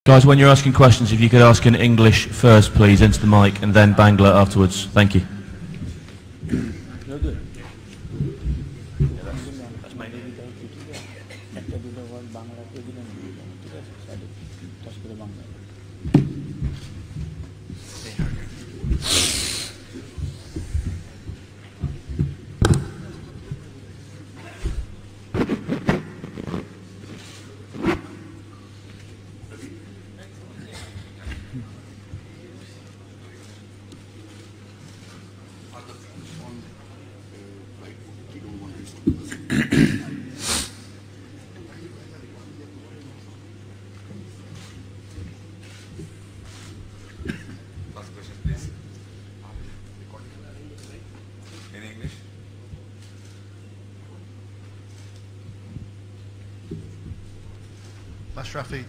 Guys, when you're asking questions, if you could ask in English first, please, into the mic, and then Bangla afterwards. Thank you. Ashrafi,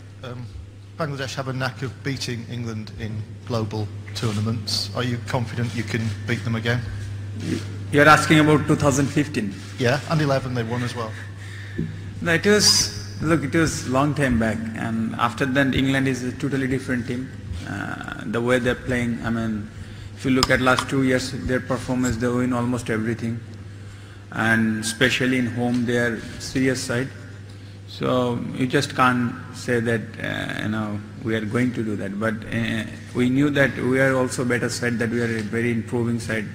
Bangladesh have a knack of beating England in global tournaments. Are you confident you can beat them again? You're asking about 2015? Yeah, and 11 they won as well. No, it was long time back, and after that England is a totally different team. The way they're playing, I mean, if you look at last 2 years, their performance, they win almost everything. And especially in home, they are serious side. So you just can't say that we are going to do that. But we knew that we are also better side, that we are a very improving side.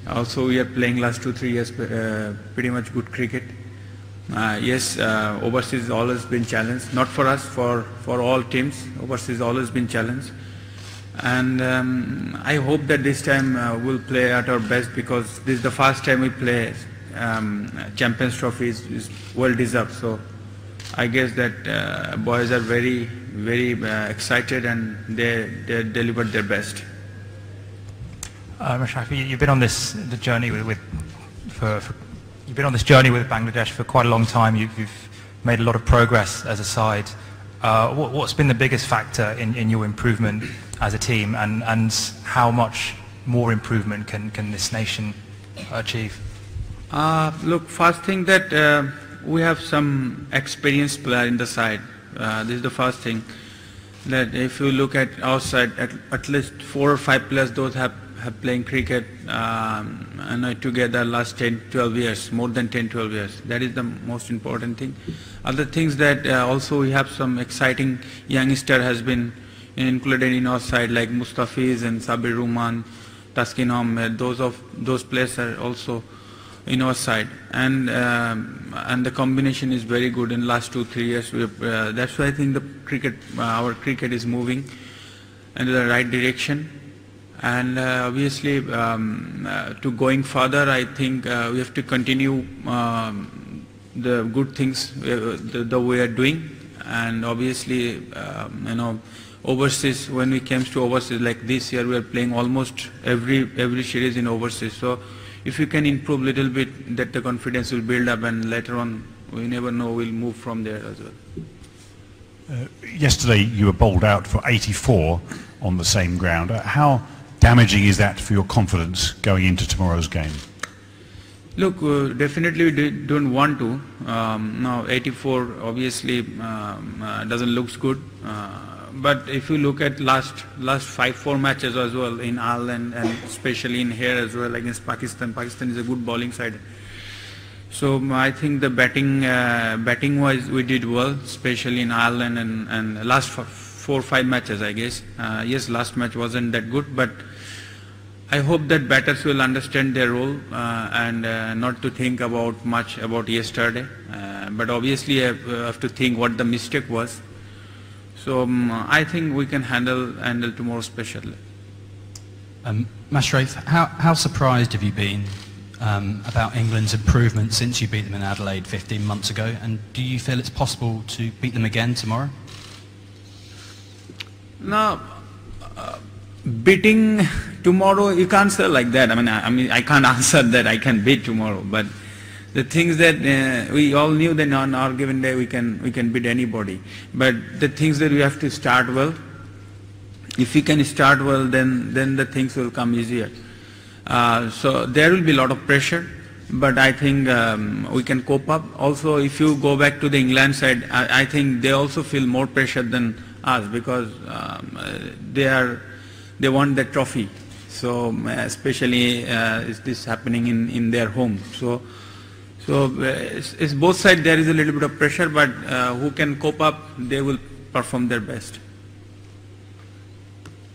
Also, we are playing last 2-3 years pretty much good cricket. Yes, overseas has always been challenged. Not for us, for all teams. Overseas has always been challenged. And I hope that this time we'll play at our best, because this is the first time we play Champions Trophy is well deserved. So I guess that boys are very, very excited, and they delivered their best. Ashrafi, you've been on this journey you've been on this journey with Bangladesh for quite a long time. You've made a lot of progress as a side. What's been the biggest factor in your improvement as a team, and how much more improvement can this nation achieve? Look, first thing that we have some experienced player in the side. This is the first thing. That if you look at our side, at least 4 or 5 players, those have playing cricket together last 10-12 years, more than 10-12 years. That is the most important thing. Other things that also we have some exciting youngster has been included in our side, like Mustafiz and Sabir Rahman, Taskin Ahmed. Those players are also in our side, and the combination is very good in last 2-3 years. That's why I think our cricket is moving in the right direction. And obviously, to going further, I think we have to continue the good things the way we are doing. And obviously, overseas, when we came to overseas, like this year, we are playing almost every series in overseas. So if you can improve a little bit, that the confidence will build up, and later on, we never know, we'll move from there as well. Yesterday, you were bowled out for 84 on the same ground. How damaging is that for your confidence going into tomorrow's game? Look, definitely we don't want to. Now 84 obviously doesn't look good. But if you look at last 5-4 matches as well in Ireland, and especially in here as well against Pakistan, Pakistan is a good bowling side. So I think the batting wise we did well, especially in Ireland and last 4 or 5 matches, I guess. Yes, last match wasn't that good, but I hope that batters will understand their role and not to think much about yesterday. But obviously I have to think what the mistake was. So I think we can handle tomorrow especially. Ashrafi, how surprised have you been about England's improvement since you beat them in Adelaide 15 months ago? And do you feel it's possible to beat them again tomorrow? Now, beating tomorrow, you can't say like that. I mean, I can't answer that I can beat tomorrow. But the things that we all knew that on our given day we can beat anybody. But the things that we have to start well. If we can start well, then the things will come easier. So there will be a lot of pressure, but I think we can cope up. Also, if you go back to the England side, I think they also feel more pressure than us, because they want the trophy. So especially is this happening in their home. So it's both sides. There is a little bit of pressure, but who can cope up, they will perform their best.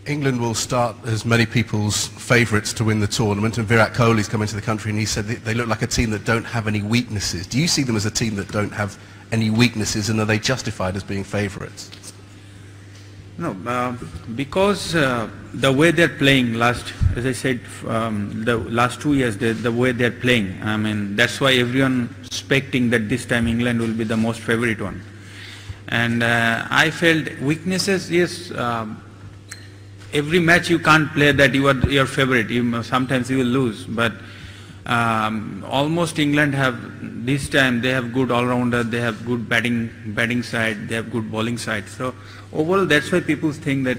England will start as many people's favourites to win the tournament, and Virat Kohli's come into the country and he said they look like a team that don't have any weaknesses. Do you see them as a team that don't have any weaknesses, and are they justified as being favourites? No, because the way they're playing as I said, the last 2 years, the way they're playing, I mean, that's why everyone expecting that this time England will be the most favourite one. And I felt weaknesses, yes, every match you can't play that you are your favourite. Sometimes you will lose, but almost England have this time, they have good all-rounder, they have good batting side, they have good bowling side. So overall, that's why people think that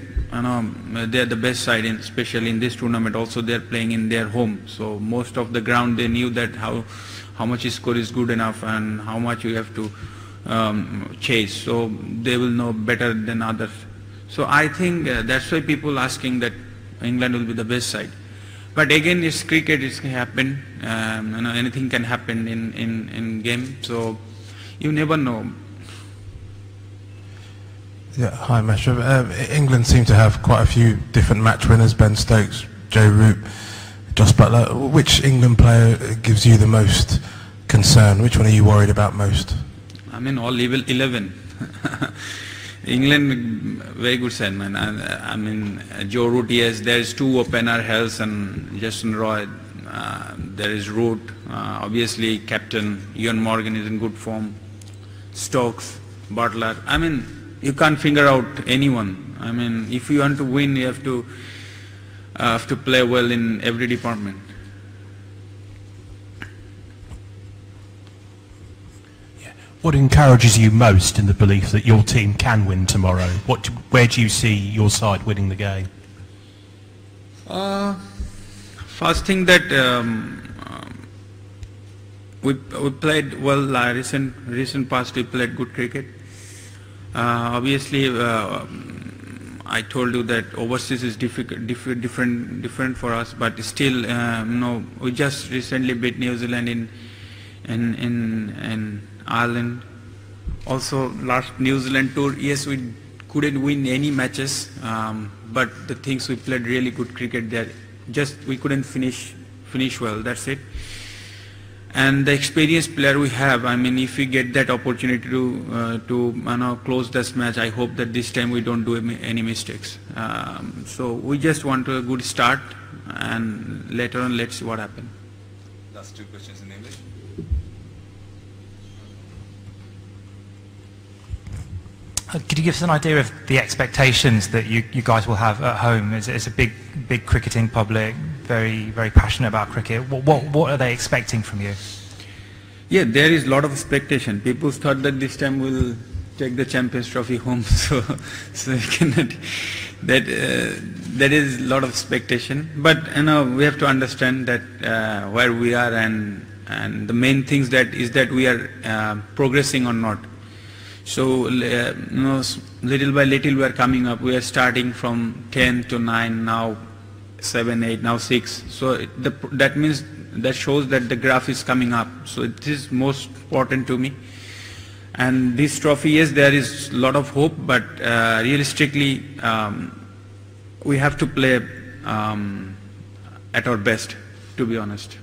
they are the best side, especially in this tournament. Also, they are playing in their home, so most of the ground they knew that how much score is good enough and how much you have to chase. So they will know better than others. So I think that's why people asking that England will be the best side. But again, it's cricket, it can happen. Anything can happen in game. So you never know. Yeah, hi, Meshrab. England seem to have quite a few different match winners: Ben Stokes, Joe Root, Joss Buttler. Which England player gives you the most concern? Which one are you worried about most? I mean, all 11. England, very good side, man. I mean, Joe Root, yes, there is 2 opener, Hales and Justin Roy. There is Root, obviously captain. Ian Morgan is in good form. Stokes, Butler. I mean, you can't figure out anyone. I mean, if you want to win, you have to play well in every department. What encourages you most in the belief that your team can win tomorrow? Where do you see your side winning the game? First thing that we played well. Recent past we played good cricket. Obviously, I told you that overseas is different for us, but still, we just recently beat New Zealand in Ireland. Also, last New Zealand tour, yes, we couldn't win any matches, but the things we played really good cricket there. Just we couldn't finish well. That's it. And the experienced player we have, I mean, if we get that opportunity to close this match, I hope that this time we don't do any mistakes. So we just want a good start, and later on, let's see what happens. Last 2 questions in English. Could you give us an idea of the expectations that you guys will have at home? It's a big cricketing public, very passionate about cricket. What are they expecting from you? Yeah, there is a lot of expectation. People thought that this time we'll take the Champions Trophy home, so you cannot. That is a lot of expectation. But we have to understand that where we are, and the main things is that we are progressing or not. So, little by little we are coming up. We are starting from 10 to 9, now 7, 8, now 6. So that means, that shows that the graph is coming up. So it is most important to me. And this trophy, yes, there is a lot of hope, but realistically, we have to play at our best, to be honest.